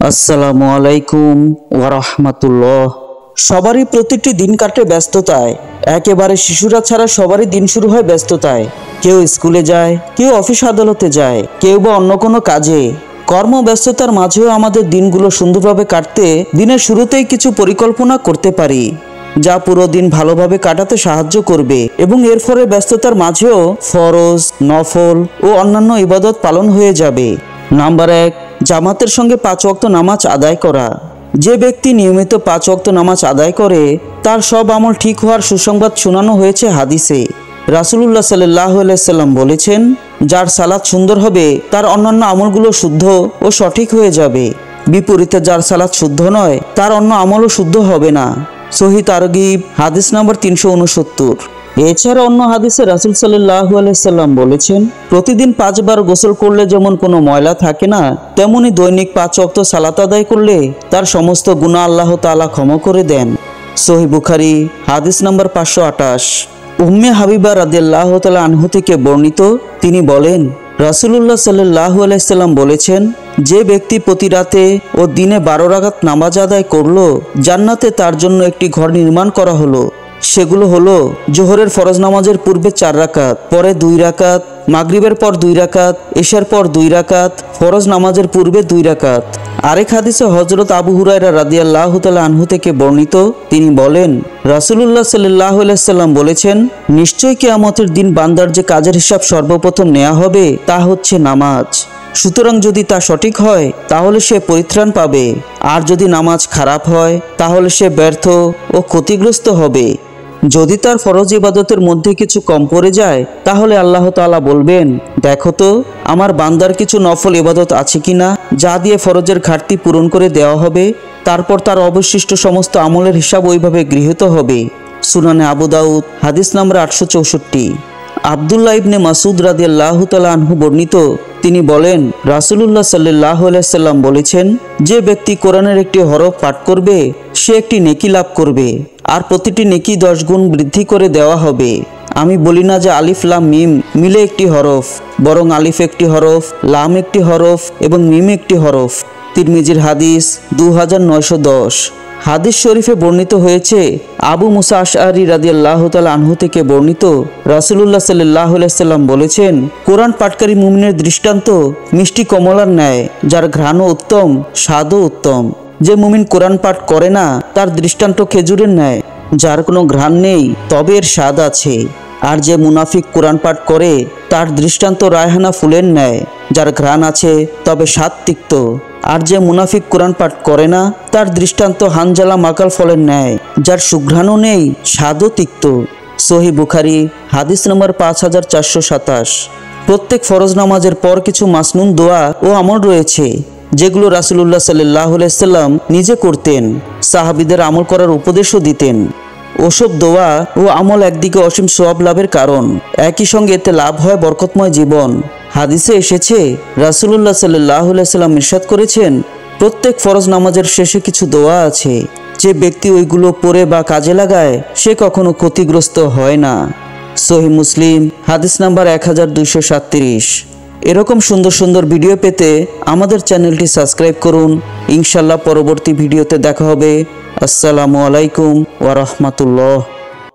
আসসালামু আলাইকুম ওয়া রাহমাতুল্লাহ। সবারই প্রতিটি দিন কাটে ব্যস্ততায়। একেবারে শিশুরা ছাড়া সবারই দিন শুরু হয় ব্যস্ততায়। কেউ স্কুলে যায়, কেউ অফিস আদালতে যায়, কেউ বা অন্য কোনো কাজে। কর্মব্যস্ততার মাঝেও আমাদের দিনগুলো সুন্দরভাবে কাটতে দিনের শুরুতেই কিছু পরিকল্পনা করতে পারি, যা পুরো দিন ভালোভাবে কাটাতে সাহায্য করবে এবং এর ফলে ব্যস্ততার মাঝেও ফরজ, নফল ও অন্যান্য ইবাদত পালন হয়ে যাবে। নাম্বার 1, জামাতের সঙ্গে 5 ওয়াক্ত নামাজ আদায় করা। যে ব্যক্তি নিয়মিত 5 ওয়াক্ত নামাজ আদায় করে তার সব আমল ঠিক হওয়ার সুসংবাদ শোনানো হয়েছে হাদিসে। রাসূলুল্লাহ সাল্লাল্লাহু আলাইহি সাল্লাম বলেছেন, যার সালাত সুন্দর হবে তার অন্যান্য আমলগুলো শুদ্ধ ও সঠিক হয়ে যাবে। বিপরীতে যার সালাত শুদ্ধ নয় তার অন্য আমলও শুদ্ধ হবে না। সহিহ তারগিব হাদিস নাম্বার 369। এছাড়া অন্য হাদিসে রাসূল সাল্লাল্লাহু আলাইহি সাল্লাম বলেছেন, প্রতিদিন 5 বার গোসল করলে যেমন কোনো ময়লা থাকে না, তেমনি দৈনিক 5 ওয়াক্ত সালাত আদায় করলে তার সমস্ত গুনাহ আল্লাহ তাআলা ক্ষমা করে দেন। সহিহ বুখারী হাদিস নাম্বার 528। উম্মে হাবিবা রাদিয়াল্লাহু তাআলা আনহা থেকে বর্ণিত, তিনি বলেন, রাসূলুল্লাহ সাল্লাল্লাহু আলাইহি সাল্লাম বলেছেন, যে ব্যক্তি প্রতি রাতে ও দিনে 12 রাকাত নামাজ আদায় করলো, জান্নাতে তার জন্য একটি ঘর নির্মাণ করা হলো। সেগুলো হলো জোহরের ফরজ নামাজের পূর্বে 4 রাকাত, পরে 2 রাকাত, মাগরিবের পর 2 রাকাত, এশার পর 2 রাকাত, ফরজ নামাজের পূর্বে 2 রাকাত। আরেক হাদিসে হযরত আবু হুরায়রা রাদিয়াল্লাহু তাআলা আনহু থেকে বর্ণিত, তিনি বলেন, রাসূলুল্লাহ সাল্লাল্লাহু আলাইহি সাল্লাম বলেছেন, নিশ্চয়ই কিয়ামতের দিন বান্দার যে কাজের হিসাব সর্বপ্রথম নেওয়া হবে তা হচ্ছে নামাজ। সুতরাং যদি তা সঠিক হয় তাহলে সে পরিত্রাণ পাবে, আর যদি নামাজ খারাপ হয় তাহলে সে ব্যর্থ ও ক্ষতিগ্রস্ত হবে। যদি তার ফরজ ইবাদতের মধ্যে কিছু কম পড়ে যায় তাহলে আল্লাহ তাআলা বলবেন, দেখো তো আমার বান্দার কিছু নফল ইবাদত আছে কিনা, যা দিয়ে ফরজের ঘাটতি পূরণ করে দেওয়া হবে। তারপর তার অবশিষ্ট সমস্ত আমলের হিসাব ওইভাবে গৃহীত হবে। সুনানে আবু দাউদ হাদিস নাম্বার 864। আব্দুল্লাহ ইবনে মাসউদ রাদিয়াল্লাহু তাআলা আনহু বর্ণিত, তিনি বলেন, রাসূলুল্লাহ সাল্লাল্লাহু আলাইহি সাল্লাম বলেছেন, যে ব্যক্তি কোরআনের একটি হরফ পাঠ করবে সে একটি নেকি লাভ করবে, আর প্রতিটি নেকি 10 গুণ বৃদ্ধি করে দেওয়া হবে। আমি বলি না যে আলিফ লাম মিম মিলে একটি হরফ, বরং আলিফ একটি হরফ, লাম একটি হরফ এবং মিম একটি হরফ। তিরমিজির হাদিস 2910। হাদিস শরীফে বর্ণিত হয়েছে, আবু মুসা আশআরী রাদিয়াল্লাহু তাআলা আনহু থেকে বর্ণিত, রাসূলুল্লাহ সাল্লাল্লাহু আলাইহি সাল্লাম বলেছেন, কোরআন পাঠকারী মুমিনের দৃষ্টান্ত মিষ্টি কমলার ন্যায়, যার ঘ্রাণও উত্তম, স্বাদও উত্তম। যে মুমিন কোরআন পাঠ করে না তার দৃষ্টান্ত খেজুরের ন্যায়, যার কোনো ঘ্রাণ নেই তবে এর স্বাদ আছে। আর যে মুনাফিক কোরআন পাঠ করে তার দৃষ্টান্ত রায়হানা ফুলের ন্যায়, যার ঘ্রাণ আছে তবে স্বাদ তিক্ত। আর যে মুনাফিক কোরআন পাঠ করে না তার দৃষ্টান্ত হানজালা মাকাল ফলের ন্যায়, যার সুঘ্রাণও নেই, স্বাদও তিক্ত। সহিহ বুখারী হাদিস নম্বর 5427। প্রত্যেক ফরজ নামাজের পর কিছু মাসনুন দোয়া ও আমল রয়েছে, যেগুলো রাসূলুল্লাহ সাল্লাল্লাহু আলাইহি সাল্লাম নিজে করতেন, সাহাবীদের আমল করার উপদেশও দিতেন। ওসব দোয়া ও আমল একদিকে অসীম সওয়াব লাভের কারণ, একই সঙ্গে এতে লাভ হয় বরকতময় জীবন। হাদিসে এসেছে, রাসূলুল্লাহ সাল্লাল্লাহু আলাইহি সাল্লাম ইরশাদ করেছেন, প্রত্যেক ফরজ নামাজের শেষে কিছু দোয়া আছে, যে ব্যক্তি ওইগুলো পড়ে বা কাজে লাগায় সে কখনো ক্ষতিগ্রস্ত হয় না। সহিহ মুসলিম হাদিস নাম্বার 1237। এরকম সুন্দর সুন্দর ভিডিও পেতে আমাদের চ্যানেলটি সাবস্ক্রাইব করুন। ইনশাআল্লাহ পরবর্তী ভিডিওতে দেখা হবে। আসসালামু আলাইকুম ওয়া রাহমাতুল্লাহ।